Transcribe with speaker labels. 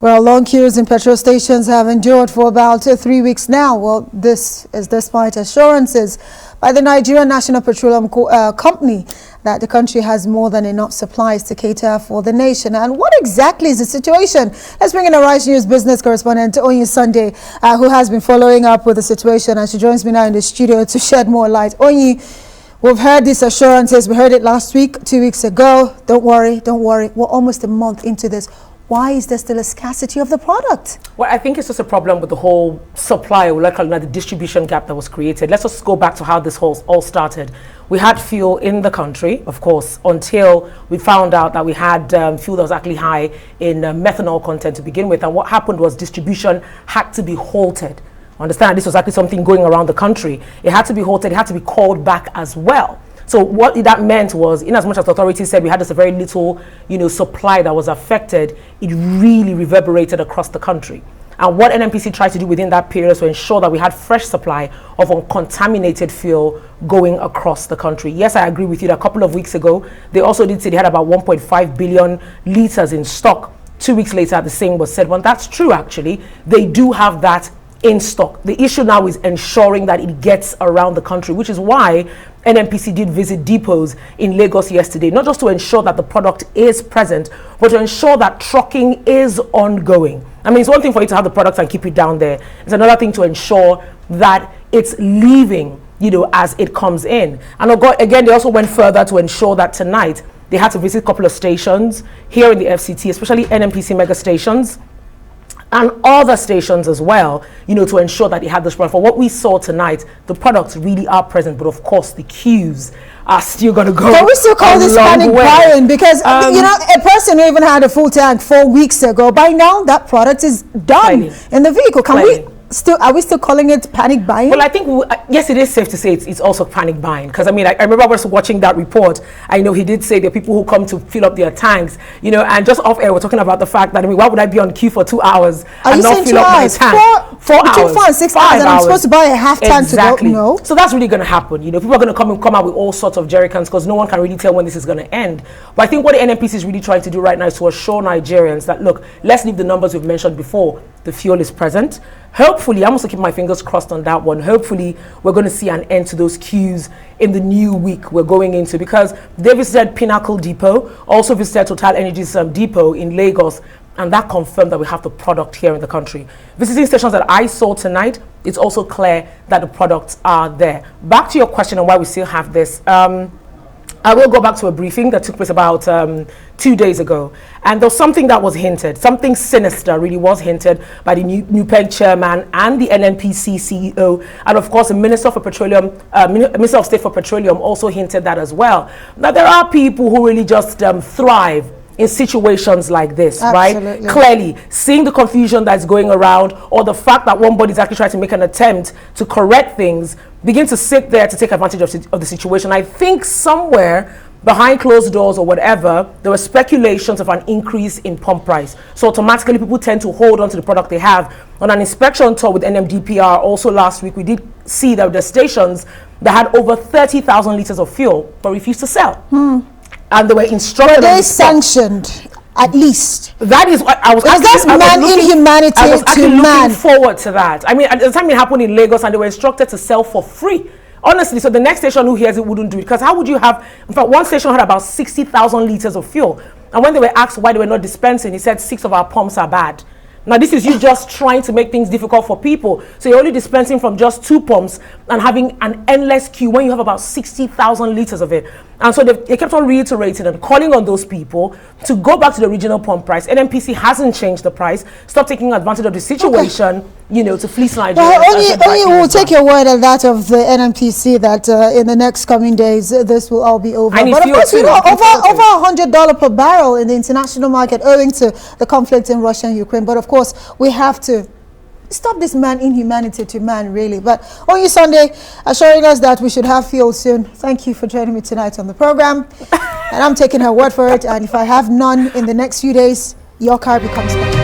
Speaker 1: Well, long queues in petrol stations have endured for about 3 weeks now. Well, this is despite assurances by the Nigerian National Petroleum Company that the country has more than enough supplies to cater for the nation. And what exactly is the situation? Let's bring in a Rice News business correspondent ONYI Sunday, who has been following up with the situation, and she joins me now in the studio to shed more light. ONYI, we've heard these assurances. We heard it last week, 2 weeks ago. Don't worry, don't worry. We're almost a month into this. Why is there still a scarcity of the product?
Speaker 2: Well, I think it's just a problem with the whole supply, or like the distribution gap that was created. Let's just go back to how this all started. We had fuel in the country, of course, until we found out that we had fuel that was actually high in methanol content to begin with. And what happened was distribution had to be halted. Understand, this was actually something going around the country. It had to be halted, it had to be called back as well. So what that meant was, in as much as authorities said we had just a very little, supply that was affected, it really reverberated across the country. And what NNPC tried to do within that period was to ensure that we had fresh supply of uncontaminated fuel going across the country. Yes, I agree with you that a couple of weeks ago, they also did say they had about 1.5 billion liters in stock. 2 weeks later, the same was said. Well, that's true, actually. They do have that in stock. The issue now is ensuring that it gets around the country, which is why NNPC did visit depots in Lagos yesterday, not just to ensure that the product is present, but to ensure that trucking is ongoing. I mean, it's one thing for you to have the product and keep it down there. It's another thing to ensure that it's leaving, as it comes in. And again, they also went further to ensure that tonight they had to visit a couple of stations here in the FCT, especially NNPC mega stations, and other stations as well, to ensure that they had this product. For what we saw tonight, the products really are present, but of course the queues are still going to go.
Speaker 1: Can we still call this panic buying? Because, a person who even had a full tank 4 weeks ago, by now that product is done in the vehicle. Are we still calling it panic buying?
Speaker 2: Well, I think, yes, it is safe to say it's also panic buying. Because, I remember I was watching that report. I know he did say there are people who come to fill up their tanks, and just off air, we're talking about the fact that, why would I be on queue for 2 hours and not fill up my tank? 4 hours.
Speaker 1: Between 4 and 6 hours, and I'm supposed to buy a half tank to go? No.
Speaker 2: So that's really going to happen. People are going to come out with all sorts of jerry cans because no one can really tell when this is going to end. But I think what the NNPC is really trying to do right now is to assure Nigerians that, look, let's leave the numbers we've mentioned before. The fuel is present. Hopefully, I'm also keeping my fingers crossed on that one. Hopefully, we're going to see an end to those queues in the new week we're going into, because they visited Pinnacle Depot, also visited Total Energies Depot in Lagos, and that confirmed that we have the product here in the country. Visiting stations that I saw tonight, it's also clear that the products are there. Back to your question on why we still have this. I will go back to a briefing that took place about 2 days ago. And there was something that was hinted, something sinister really was hinted by the NUPEG chairman and the NNPC CEO. And of course, the Minister for Petroleum, Minister of State for Petroleum also hinted that as well. Now, there are people who really just thrive in situations like this,
Speaker 1: Absolutely.
Speaker 2: Right? Clearly, seeing the confusion that's going around, or the fact that one body's actually trying to make an attempt to correct things, begin to sit there to take advantage of the situation. I think somewhere behind closed doors or whatever, there were speculations of an increase in pump price. So automatically people tend to hold on to the product they have. On an inspection tour with NMDPR also last week, we did see that the stations that had over 30,000 liters of fuel but refused to sell. And they were instructed.
Speaker 1: Were they sanctioned, at least?
Speaker 2: That is what I was.
Speaker 1: That's inhumanity
Speaker 2: I was actually
Speaker 1: to man.
Speaker 2: looking forward to that. At the time it happened in Lagos, and they were instructed to sell for free. Honestly, so the next station who hears it wouldn't do it, because how would you have? In fact, one station had about 60,000 liters of fuel, and when they were asked why they were not dispensing, he said 6 of our pumps are bad. Now, this is you just trying to make things difficult for people. So you're only dispensing from just 2 pumps and having an endless queue when you have about 60,000 liters of it. And so they kept on reiterating and calling on those people to go back to the original pump price. NNPC hasn't changed the price. Stop taking advantage of the situation, to fleece Nigerians.
Speaker 1: Well, only will take your word at that of the NNPC that in the next coming days, this will all be over. But of course, we know over $100 per barrel in the international market owing to the conflict in Russia and Ukraine. But of course, we have to stop this inhumanity to man, really. But ONYI Sunday assuring us that we should have fuel soon. Thank you for joining me tonight on the program. And I'm taking her word for it. And if I have none in the next few days, your car becomes mine.